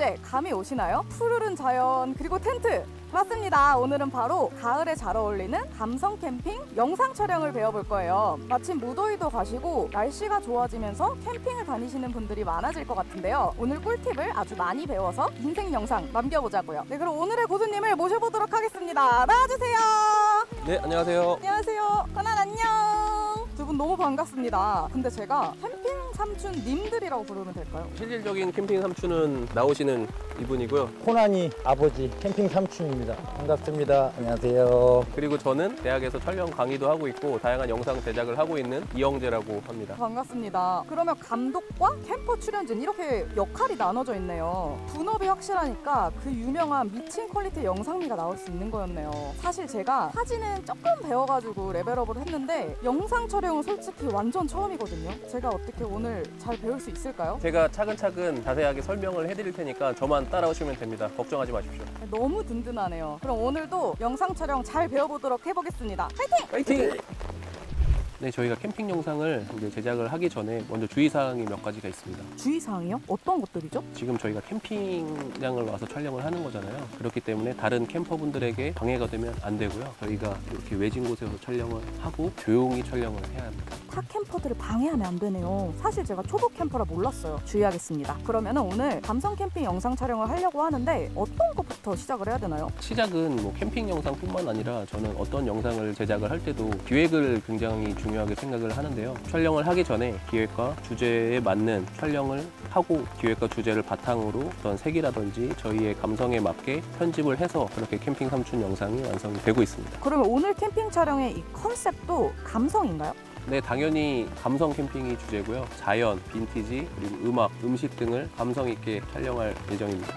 주제 감이 오시나요? 푸르른 자연 그리고 텐트! 맞습니다. 오늘은 바로 가을에 잘 어울리는 감성 캠핑 영상 촬영을 배워볼 거예요. 마침 무더위도 가시고 날씨가 좋아지면서 캠핑을 다니시는 분들이 많아질 것 같은데요. 오늘 꿀팁을 아주 많이 배워서 인생 영상 남겨보자고요. 네, 그럼 오늘의 고수님을 모셔보도록 하겠습니다. 나와주세요. 네, 안녕하세요. 안녕하세요. 권한 안녕. 두 분 너무 반갑습니다. 근데 제가 캠핑 삼촌님들이라고 부르면 될까요? 실질적인 캠핑 삼촌은 나오시는 이분이고요. 호난이 아버지 캠핑 삼촌입니다. 반갑습니다. 안녕하세요. 그리고 저는 대학에서 촬영 강의도 하고 있고 다양한 영상 제작을 하고 있는 이영재라고 합니다. 반갑습니다. 그러면 감독과 캠퍼 출연진 이렇게 역할이 나눠져 있네요. 분업이 확실하니까 그 유명한 미친 퀄리티 영상미가 나올 수 있는 거였네요. 사실 제가 사진은 조금 배워가지고 레벨업을 했는데 영상 촬영은 솔직히 완전 처음이거든요. 제가 어떻게 오늘 잘 배울 수 있을까요? 제가 차근차근 자세하게 설명을 해드릴 테니까 저만 따라오시면 됩니다. 걱정하지 마십시오. 너무 든든하네요. 그럼 오늘도 영상 촬영 잘 배워보도록 해보겠습니다. 파이팅! 파이팅! 네, 저희가 캠핑 영상을 이제 제작을 하기 전에 먼저 주의사항이 몇 가지가 있습니다. 주의사항이요? 어떤 것들이죠? 지금 저희가 캠핑장을 와서 촬영을 하는 거잖아요. 그렇기 때문에 다른 캠퍼분들에게 방해가 되면 안 되고요. 저희가 이렇게 외진 곳에서 촬영을 하고 조용히 촬영을 해야 합니다. 타 캠퍼들을 방해하면 안 되네요. 사실 제가 초보 캠퍼라 몰랐어요. 주의하겠습니다. 그러면 오늘 감성 캠핑 영상 촬영을 하려고 하는데 어떤 것부터 시작을 해야 되나요? 시작은 뭐 캠핑 영상뿐만 아니라 저는 어떤 영상을 제작을 할 때도 기획을 굉장히 중요하게 생각을 하는데요. 촬영을 하기 전에 기획과 주제에 맞는 촬영을 하고 기획과 주제를 바탕으로 어떤 색이라든지 저희의 감성에 맞게 편집을 해서 그렇게 캠핑 삼촌 영상이 완성이 되고 있습니다. 그러면 오늘 캠핑 촬영의 이 컨셉도 감성인가요? 네, 당연히 감성 캠핑이 주제고요. 자연, 빈티지, 그리고 음악, 음식 등을 감성 있게 촬영할 예정입니다.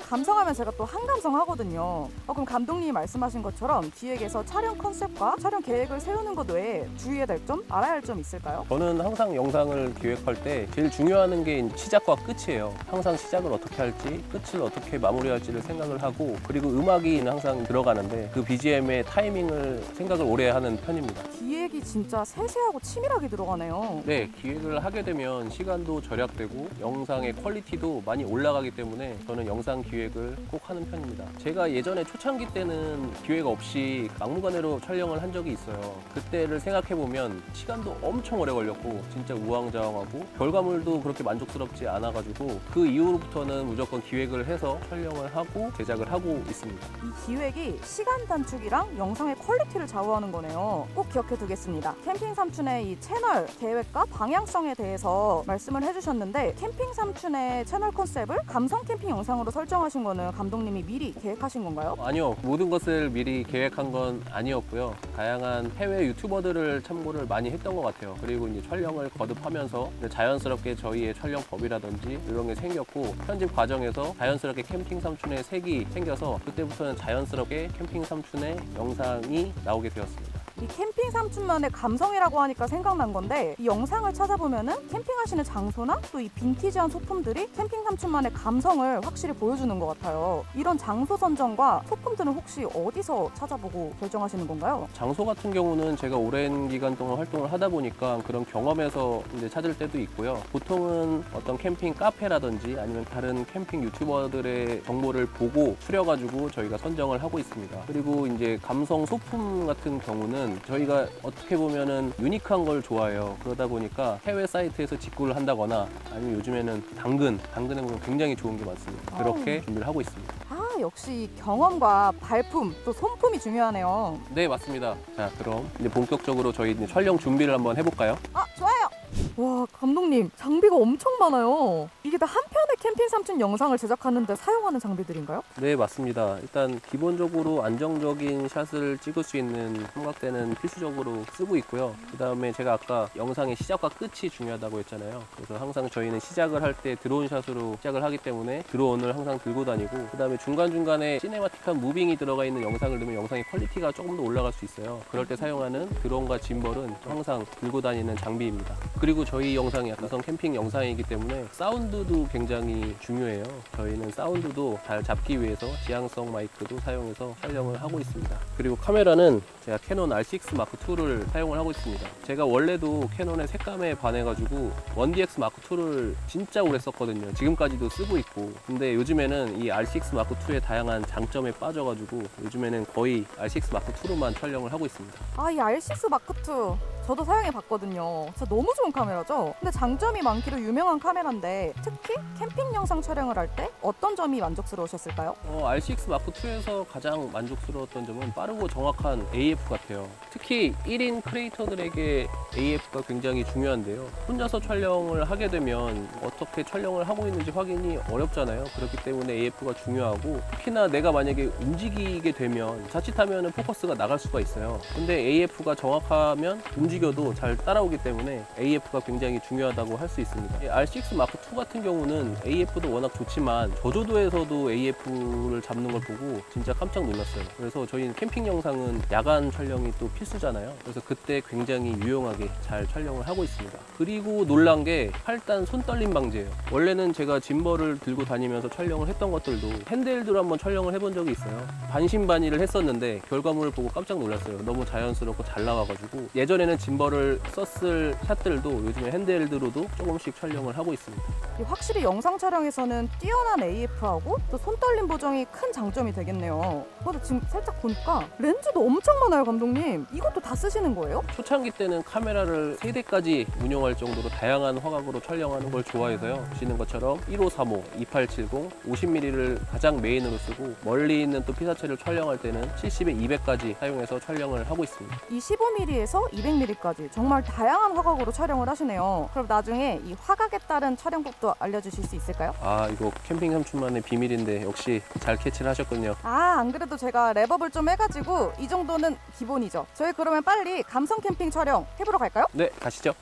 감성하면 제가 또 한감성 하거든요. 그럼 감독님이 말씀하신 것처럼 기획에서 촬영 컨셉과 촬영 계획을 세우는 것 외에 주의해야 될 점, 알아야 할 점 있을까요? 저는 항상 영상을 기획할 때 제일 중요한 게 시작과 끝이에요. 항상 시작을 어떻게 할지, 끝을 어떻게 마무리할지를 생각을 하고 그리고 음악이 항상 들어가는데 그 BGM의 타이밍을 생각을 오래 하는 편입니다. 기획이 진짜 세세하고 치밀하게 들어가네요. 네, 기획을 하게 되면 시간도 절약되고 영상의 퀄리티도 많이 올라가기 때문에 저는 영상 기획을 꼭 하는 편입니다. 제가 예전에 초창기 때는 기획 없이 막무가내로 촬영을 한 적이 있어요. 그때를 생각해보면 시간도 엄청 오래 걸렸고 진짜 우왕좌왕하고 결과물도 그렇게 만족스럽지 않아가지고 그 이후로부터는 무조건 기획을 해서 촬영을 하고 제작을 하고 있습니다. 이 기획이 시간 단축이랑 영상의 퀄리티를 좌우하는 거네요. 꼭 기억해 두겠습니다. 캠핑 삼촌의 이 채널 계획과 방향성에 대해서 말씀을 해주셨는데 캠핑 삼촌의 채널 컨셉을 감성 캠핑 영상으로 설정하신 거는 감독님이 미리 계획하신 건가요? 아니요, 모든 것을 미리 계획한 건 아니었고요. 다양한 해외 유튜버들을 참고를 많이 했던 것 같아요. 그리고 이제 촬영을 거듭하면서 자연스럽게 저희의 촬영법이라든지 이런 게 생겼고 편집 과정에서 자연스럽게 캠핑 삼촌의 색이 생겨서 그때부터는 자연스럽게 캠핑 삼촌의 영상이 나오게 되었습니다. 이 캠핑 삼촌만의 감성이라고 하니까 생각난 건데 이 영상을 찾아보면은 캠핑하시는 장소나 또 이 빈티지한 소품들이 캠핑 삼촌만의 감성을 확실히 보여주는 것 같아요. 이런 장소 선정과 소품들은 혹시 어디서 찾아보고 결정하시는 건가요? 장소 같은 경우는 제가 오랜 기간 동안 활동을 하다 보니까 그런 경험에서 이제 찾을 때도 있고요. 보통은 어떤 캠핑 카페라든지 아니면 다른 캠핑 유튜버들의 정보를 보고 추려가지고 저희가 선정을 하고 있습니다. 그리고 이제 감성 소품 같은 경우는 저희가 어떻게 보면은 유니크한 걸 좋아해요. 그러다 보니까 해외 사이트에서 직구를 한다거나 아니면 요즘에는 당근에 보면 굉장히 좋은 게 많습니다. 그렇게 준비를 하고 있습니다. 역시 경험과 발품 또 손품이 중요하네요. 네, 맞습니다. 자, 그럼 이제 본격적으로 저희 이제 촬영 준비를 한번 해볼까요? 좋아요. 와, 감독님 장비가 엄청 많아요. 이게 다 한 편의 캠핑 삼촌 영상을 제작하는데 사용하는 장비들인가요? 네, 맞습니다. 일단 기본적으로 안정적인 샷을 찍을 수 있는 삼각대는 필수적으로 쓰고 있고요. 그 다음에 제가 아까 영상의 시작과 끝이 중요하다고 했잖아요. 그래서 항상 저희는 시작을 할 때 드론샷으로 시작을 하기 때문에 드론을 항상 들고 다니고 그 다음에 중간중간에 시네마틱한 무빙이 들어가 있는 영상을 넣으면 영상의 퀄리티가 조금 더 올라갈 수 있어요. 그럴 때 사용하는 드론과 짐벌은 항상 들고 다니는 장비입니다. 그리고 저희 영상이 약간 캠핑 영상이기 때문에 사운드도 굉장히 중요해요. 저희는 사운드도 잘 잡기 위해서 지향성 마이크도 사용해서 촬영을 하고 있습니다. 그리고 카메라는 제가 캐논 R6 마크 II를 사용을 하고 있습니다. 제가 원래도 캐논의 색감에 반해가지고 1DX 마크 II를 진짜 오래 썼거든요. 지금까지도 쓰고 있고. 근데 요즘에는 이 R6 마크 II의 다양한 장점에 빠져가지고 요즘에는 거의 R6 마크 II로만 촬영을 하고 있습니다. 아, 이 R6 마크 II 저도 사용해 봤거든요. 진짜 너무 좋은 카메라죠? 근데 장점이 많기로 유명한 카메라인데 특히 캠핑 영상 촬영을 할 때 어떤 점이 만족스러우셨을까요? R6 마크 II에서 가장 만족스러웠던 점은 빠르고 정확한 AF 같아요. 특히 1인 크리에이터들에게 AF가 굉장히 중요한데요. 혼자서 촬영을 하게 되면 어떻게 촬영을 하고 있는지 확인이 어렵잖아요. 그렇기 때문에 AF가 중요하고 특히나 내가 만약에 움직이게 되면 자칫하면 포커스가 나갈 수가 있어요. 근데 AF가 정확하면 움직여도 잘 따라오기 때문에 AF가 굉장히 중요하다고 할 수 있습니다. R6 마크 II 같은 경우는 AF도 워낙 좋지만 저조도에서도 AF를 잡는 걸 보고 진짜 깜짝 놀랐어요. 그래서 저희는 캠핑 영상은 야간 촬영이 또 필수잖아요. 그래서 그때 굉장히 유용하게 잘 촬영을 하고 있습니다. 그리고 놀란 게 8단 손떨림 방지예요. 원래는 제가 짐벌을 들고 다니면서 촬영을 했던 것들도 핸드헬드로 한번 촬영을 해본 적이 있어요. 반신반의를 했었는데 결과물을 보고 깜짝 놀랐어요. 너무 자연스럽고 잘 나와가지고 예전에는 짐벌을 썼을 샷들도 요즘에 핸드헬드로도 조금씩 촬영을 하고 있습니다. 확실히 영상 촬영에서는 뛰어난 AF하고 또 손떨림 보정이 큰 장점이 되겠네요. 근데 지금 살짝 보니까 렌즈도 엄청 많아요, 감독님. 이것도 다 쓰시는 거예요? 초창기 때는 카메라를 3대까지 운영할 정도로 다양한 화각으로 촬영하는 걸 좋아해서요. 보시는 것처럼 1535, 2870, 50mm를 가장 메인으로 쓰고 멀리 있는 또 피사체를 촬영할 때는 70에 200까지 사용해서 촬영을 하고 있습니다. 이 15mm에서 200mm까지 정말 다양한 화각으로 촬영을 하시네요. 그럼 나중에 이 화각에 따른 촬영법도 알려주실 수 있을까요? 이거 캠핑 삼촌만의 비밀인데 역시 잘 캐치를 하셨군요. 안 그래도 제가 랩업을 좀 해가지고 이 정도는 기본이죠. 저희 그러면 빨리 감성 캠핑 촬영 해보러 갈까요? 네, 가시죠.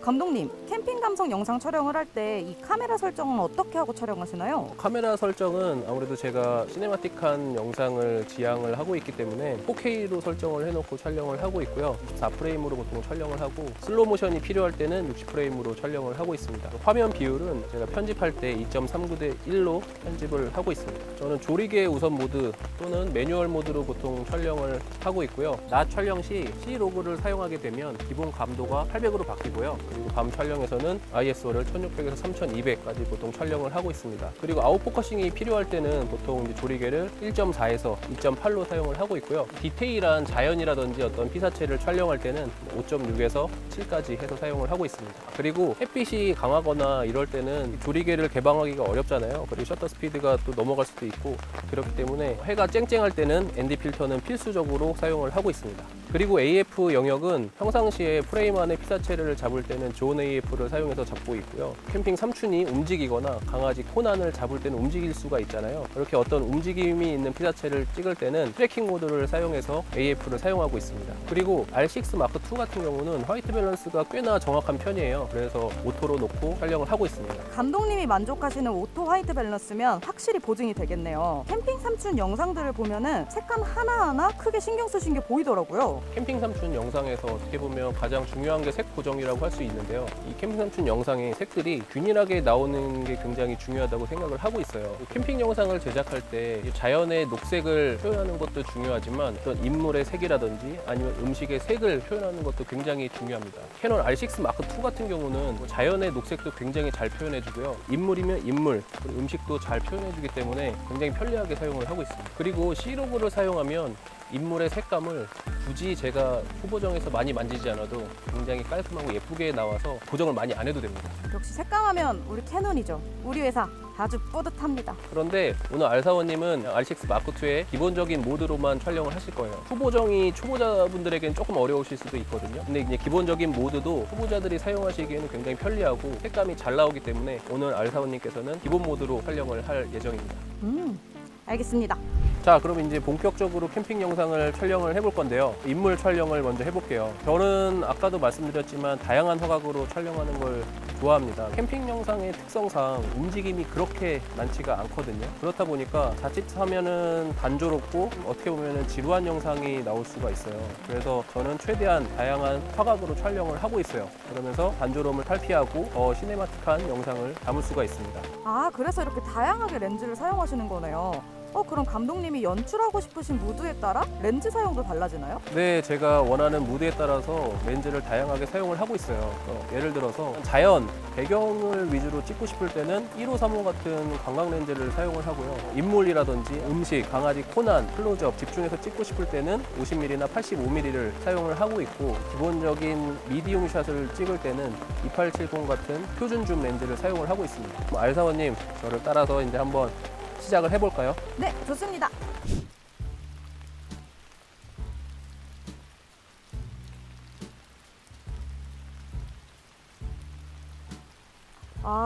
감독님, 캠핑 감성 영상 촬영을 할 때 이 카메라 설정은 어떻게 하고 촬영하시나요? 카메라 설정은 아무래도 제가 시네마틱한 영상을 지향을 하고 있기 때문에 4K로 설정을 해놓고 촬영을 하고 있고요. 24프레임으로 보통 촬영을 하고 슬로우 모션이 필요할 때는 60프레임으로 촬영을 하고 있습니다. 화면 비율은 제가 편집할 때 2.39대 1로 편집을 하고 있습니다. 저는 조리개 우선 모드 또는 매뉴얼 모드로 보통 촬영을 하고 있고요. 낮 촬영 시 C로그를 사용하게 되면 기본 감도가 800으로 바뀌고요. 그리고 밤 촬영에서는 ISO를 1600에서 3200까지 보통 촬영을 하고 있습니다. 그리고 아웃포커싱이 필요할 때는 보통 이제 조리개를 1.4에서 2.8로 사용을 하고 있고요. 디테일한 자연이라든지 어떤 피사체를 촬영할 때는 5.6에서 7까지 해서 사용을 하고 있습니다. 그리고 햇빛이 강하거나 이럴 때는 조리개를 개방하기가 어렵잖아요. 그리고 셔터 스피드가 또 넘어갈 수도 있고 그렇기 때문에 해가 쨍쨍할 때는 ND 필터는 필수적으로 사용을 하고 있습니다. 그리고 AF 영역은 평상시에 프레임 안에 피사체를 잡을 때는 존 AF를 사용해서 잡고 있고요. 캠핑 삼촌이 움직이거나 강아지 코난을 잡을 때는 움직일 수가 있잖아요. 그렇게 어떤 움직임이 있는 피사체를 찍을 때는 트래킹 모드를 사용해서 AF를 사용하고 있습니다. 그리고 R6 마크 II 같은 경우는 화이트 밸런스가 꽤나 정확한 편이에요. 그래서 오토로 놓고 촬영을 하고 있습니다. 감독님이 만족하시는 오토 화이트 밸런스면 확실히 보증이 되겠네요. 캠핑 삼촌 영상들을 보면은 색감 하나하나 크게 신경 쓰신 게 보이더라고요. 캠핑 삼촌 영상에서 어떻게 보면 가장 중요한 게 색 보정이라고 할 수 있는데요. 이 캠핑 삼촌 영상의 색들이 균일하게 나오는 게 굉장히 중요하다고 생각을 하고 있어요. 캠핑 영상을 제작할 때 자연의 녹색을 표현하는 것도 중요하지만 어떤 인물의 색이라든지 아니면 음식의 색을 표현하는 것도 굉장히 중요합니다. 캐논 R6 마크 II 같은 경우는 자연의 녹색도 굉장히 잘 표현해주고요. 인물이면 인물, 그리고 음식도 잘 표현해주기 때문에 굉장히 편리하게 사용을 하고 있습니다. 그리고 C로그를 사용하면 인물의 색감을 굳이 제가 후보정에서 많이 만지지 않아도 굉장히 깔끔하고 예쁘게 나와서 보정을 많이 안 해도 됩니다. 역시 색감하면 우리 캐논이죠. 우리 회사 아주 뿌듯합니다. 그런데 오늘 알사원님은 R6 마크 II의 기본적인 모드로만 촬영을 하실 거예요. 후보정이 초보자분들에게는 조금 어려우실 수도 있거든요. 근데 이제 기본적인 모드도 후보자들이 사용하시기에는 굉장히 편리하고 색감이 잘 나오기 때문에 오늘 알사원님께서는 기본 모드로 촬영을 할 예정입니다. 알겠습니다. 자, 그럼 이제 본격적으로 캠핑 영상을 촬영을 해볼 건데요. 인물 촬영을 먼저 해볼게요. 저는 아까도 말씀드렸지만 다양한 화각으로 촬영하는 걸 좋아합니다. 캠핑 영상의 특성상 움직임이 그렇게 많지가 않거든요. 그렇다 보니까 자칫하면은 단조롭고 어떻게 보면은 지루한 영상이 나올 수가 있어요. 그래서 저는 최대한 다양한 화각으로 촬영을 하고 있어요. 그러면서 단조로움을 탈피하고 더 시네마틱한 영상을 담을 수가 있습니다. 그래서 이렇게 다양하게 렌즈를 사용하시는 거네요. 그럼 감독님이 연출하고 싶으신 무드에 따라 렌즈 사용도 달라지나요? 네, 제가 원하는 무드에 따라서 렌즈를 다양하게 사용을 하고 있어요. 예를 들어서 자연, 배경을 위주로 찍고 싶을 때는 1호, 3호 같은 광각 렌즈를 사용을 하고요. 인물이라든지 음식, 강아지, 코난, 클로즈업 집중해서 찍고 싶을 때는 50mm나 85mm를 사용을 하고 있고, 기본적인 미디움 샷을 찍을 때는 2870 같은 표준 줌 렌즈를 사용을 하고 있습니다. 알사원님, 저를 따라서 이제 한번 시작을 해볼까요? 네, 좋습니다.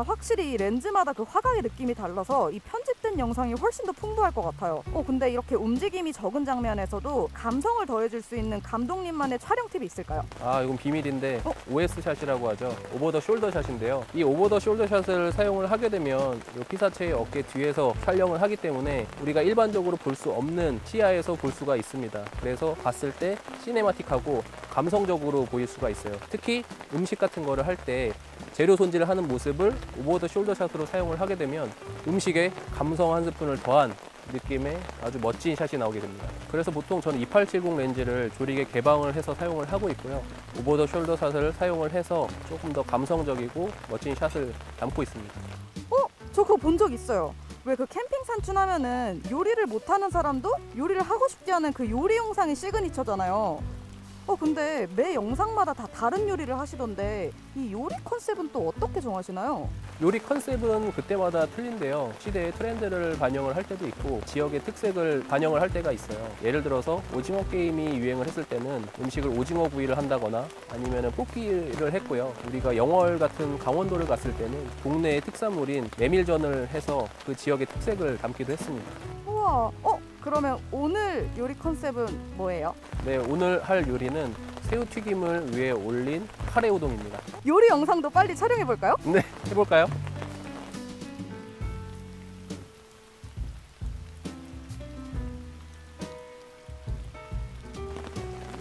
확실히 이 렌즈마다 그 화각의 느낌이 달라서 이 편집된 영상이 훨씬 더 풍부할 것 같아요. 근데 이렇게 움직임이 적은 장면에서도 감성을 더해줄 수 있는 감독님만의 촬영 팁이 있을까요? 이건 비밀인데 OS 샷이라고 하죠. 오버 더 숄더 샷인데요. 이 오버 더 숄더 샷을 사용을 하게 되면 이 피사체의 어깨 뒤에서 촬영을 하기 때문에 우리가 일반적으로 볼 수 없는 시야에서 볼 수가 있습니다. 그래서 봤을 때 시네마틱하고 감성적으로 보일 수가 있어요. 특히 음식 같은 거를 할 때 재료 손질을 하는 모습을 오버 더 숄더 샷으로 사용을 하게 되면 음식에 감성 한 스푼을 더한 느낌의 아주 멋진 샷이 나오게 됩니다. 그래서 보통 저는 2870 렌즈를 조리개 개방을 해서 사용을 하고 있고요. 오버 더 숄더 샷을 사용을 해서 조금 더 감성적이고 멋진 샷을 담고 있습니다. 저 그거 본 적 있어요. 왜 그 캠핑 산춘하면은 요리를 못하는 사람도 요리를 하고 싶지 않은 그 요리 영상이 시그니처잖아요. 근데 매 영상마다 다 다른 요리를 하시던데 이 요리 컨셉은 또 어떻게 정하시나요? 요리 컨셉은 그때마다 틀린데요. 시대의 트렌드를 반영을 할 때도 있고 지역의 특색을 반영을 할 때가 있어요. 예를 들어서 오징어 게임이 유행을 했을 때는 음식을 오징어 구이를 한다거나 아니면 뽑기를 했고요. 우리가 영월 같은 강원도를 갔을 때는 동네의 특산물인 메밀전을 해서 그 지역의 특색을 담기도 했습니다. 우와, 그러면 오늘 요리 컨셉은 뭐예요? 네, 오늘 할 요리는 새우튀김을 위에 올린 카레 우동입니다. 요리 영상도 빨리 촬영해 볼까요? 네, 해볼까요?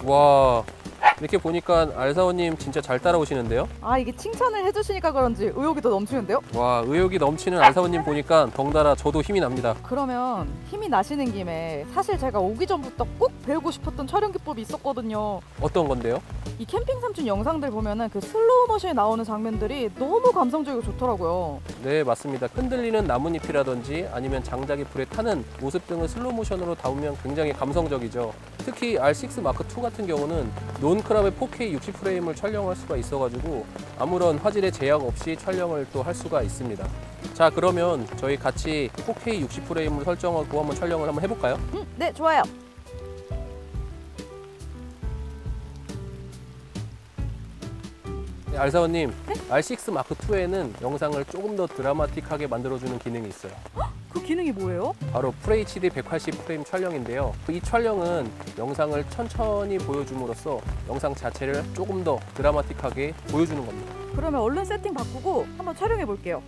와, 이렇게 보니까 알사원님 진짜 잘 따라오시는데요? 이게 칭찬을 해주시니까 그런지 의욕이 더 넘치는데요? 와, 의욕이 넘치는 알사원님 보니까 덩달아 저도 힘이 납니다. 그러면 힘이 나시는 김에 사실 제가 오기 전부터 꼭 배우고 싶었던 촬영 기법이 있었거든요. 어떤 건데요? 이 캠핑 삼촌 영상들 보면은 그 슬로우 모션에 나오는 장면들이 너무 감성적이고 좋더라고요. 네, 맞습니다. 흔들리는 나뭇잎이라든지 아니면 장작이 불에 타는 모습 등을 슬로우 모션으로 담으면 굉장히 감성적이죠. 특히 R6 마크 2 같은 경우는 논크랍의 4K 60프레임을 촬영할 수가 있어가지고 아무런 화질에 제약 없이 촬영을 또 할 수가 있습니다. 자, 그러면 저희 같이 4K 60프레임을 설정하고 한번 촬영을 한번 해볼까요? 네, 좋아요. 네, 알사원님, R6 마크 2에는 영상을 조금 더 드라마틱하게 만들어주는 기능이 있어요. 그 기능이 뭐예요? 바로 FHD 180프레임 촬영인데요. 이 촬영은 영상을 천천히 보여줌으로써 영상 자체를 조금 더 드라마틱하게 보여주는 겁니다. 그러면 얼른 세팅 바꾸고 한번 촬영해 볼게요.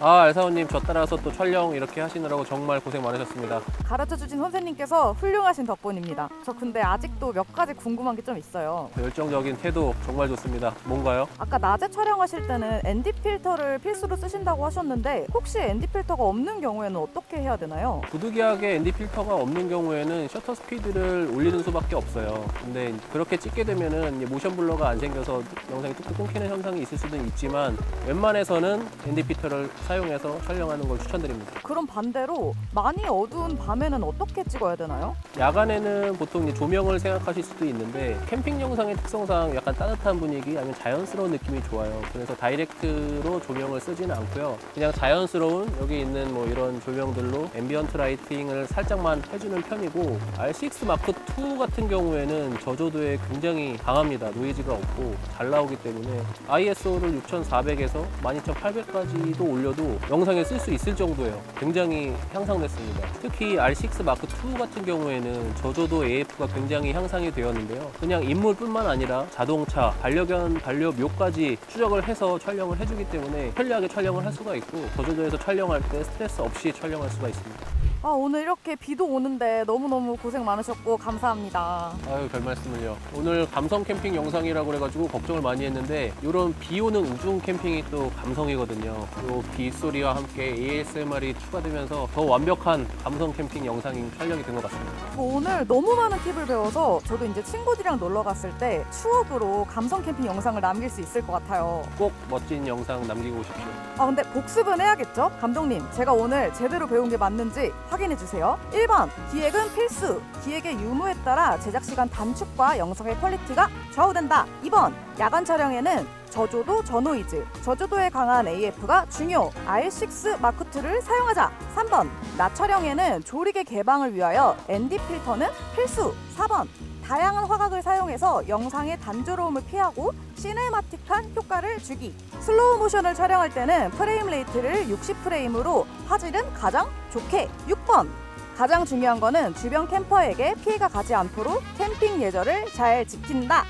알사원님, 저 따라서 또 촬영 이렇게 하시느라고 정말 고생 많으셨습니다. 가르쳐주신 선생님께서 훌륭하신 덕분입니다. 저 근데 아직도 몇 가지 궁금한 게 좀 있어요. 열정적인 태도 정말 좋습니다. 뭔가요? 아까 낮에 촬영하실 때는 ND 필터를 필수로 쓰신다고 하셨는데 혹시 ND 필터가 없는 경우에는 어떻게 해야 되나요? 부득이하게 ND 필터가 없는 경우에는 셔터 스피드를 올리는 수밖에 없어요. 근데 그렇게 찍게 되면은 모션 블러가 안 생겨서 영상이 뚝뚝 끊기는 현상이 있을 수는 있지만 웬만해서는 ND 필터를 사용해서 촬영하는 걸 추천드립니다. 그럼 반대로 많이 어두운 밤에는 어떻게 찍어야 되나요? 야간에는 보통 이제 조명을 생각하실 수도 있는데 캠핑 영상의 특성상 약간 따뜻한 분위기 아니면 자연스러운 느낌이 좋아요. 그래서 다이렉트로 조명을 쓰지는 않고요. 그냥 자연스러운 여기 있는 뭐 이런 조명들로 앰비언트 라이팅을 살짝만 해주는 편이고 R6 마크 2 같은 경우에는 저조도에 굉장히 강합니다. 노이즈가 없고 잘 나오기 때문에 ISO를 6400에서 12800까지도 올려도 영상에 쓸 수 있을 정도예요. 굉장히 향상됐습니다. 특히 R6 마크 2 같은 경우에는 저조도 AF가 굉장히 향상이 되었는데요. 그냥 인물뿐만 아니라 자동차, 반려견, 반려묘까지 추적을 해서 촬영을 해주기 때문에 편리하게 촬영을 할 수가 있고 저조도에서 촬영할 때 스트레스 없이 촬영할 수가 있습니다. 오늘 이렇게 비도 오는데 너무너무 고생 많으셨고 감사합니다. 아유, 별 말씀을요. 오늘 감성 캠핑 영상이라고 그래가지고 걱정을 많이 했는데 이런 비 오는 우중 캠핑이 또 감성이거든요. 요 빗소리와 함께 ASMR이 추가되면서 더 완벽한 감성 캠핑 영상이 촬영이 된 것 같습니다. 오늘 너무 많은 팁을 배워서 저도 이제 친구들이랑 놀러 갔을 때 추억으로 감성 캠핑 영상을 남길 수 있을 것 같아요. 꼭 멋진 영상 남기고 오십시오. 근데 복습은 해야겠죠? 감독님, 제가 오늘 제대로 배운 게 맞는지 확인해 주세요. 1번, 기획은 필수. 기획의 유무에 따라 제작 시간 단축과 영상의 퀄리티가 좌우된다. 2번, 야간 촬영에는 저조도 저노이즈, 저조도에 강한 AF가 중요. R6 마크2를 사용하자. 3번, 낮 촬영에는 조리개 개방을 위하여 ND 필터는 필수. 4번, 다양한 화각을 사용해서 영상의 단조로움을 피하고 시네마틱한 효과를 주기. 슬로우 모션을 촬영할 때는 프레임 레이트를 60프레임으로 화질은 가장 좋게. 6번, 가장 중요한 거는 주변 캠퍼에게 피해가 가지 않도록 캠핑 예절을 잘 지킨다.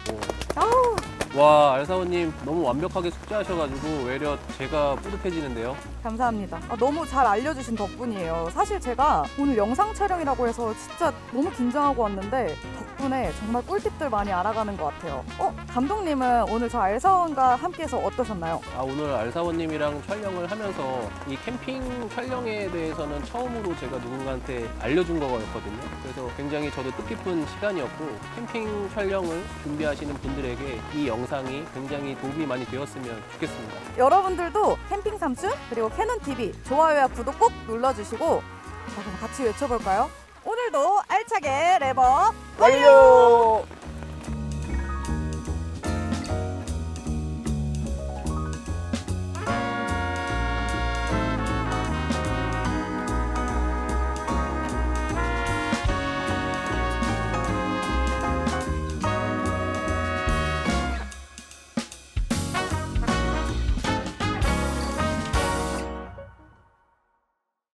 아우. 와, 알사원님 너무 완벽하게 숙제하셔가지고 외려 제가 뿌듯해지는데요. 감사합니다. 너무 잘 알려주신 덕분이에요. 사실 제가 오늘 영상 촬영이라고 해서 진짜 너무 긴장하고 왔는데 덕분에 정말 꿀팁들 많이 알아가는 것 같아요. 감독님은 오늘 저 알사원과 함께해서 어떠셨나요? 오늘 알사원님이랑 촬영을 하면서 이 캠핑 촬영에 대해서는 처음으로 제가 누군가한테 알려준 거였거든요. 그래서 굉장히 저도 뜻깊은 시간이었고 캠핑 촬영을 준비하시는 분들에게 이 영상이 굉장히 도움이 많이 되었으면 좋겠습니다. 여러분들도 캠핑 삼촌 그리고 캐논 TV 좋아요와 구독 꼭 눌러주시고 그럼 같이 외쳐볼까요? 오늘도 알차게 랩업 완료!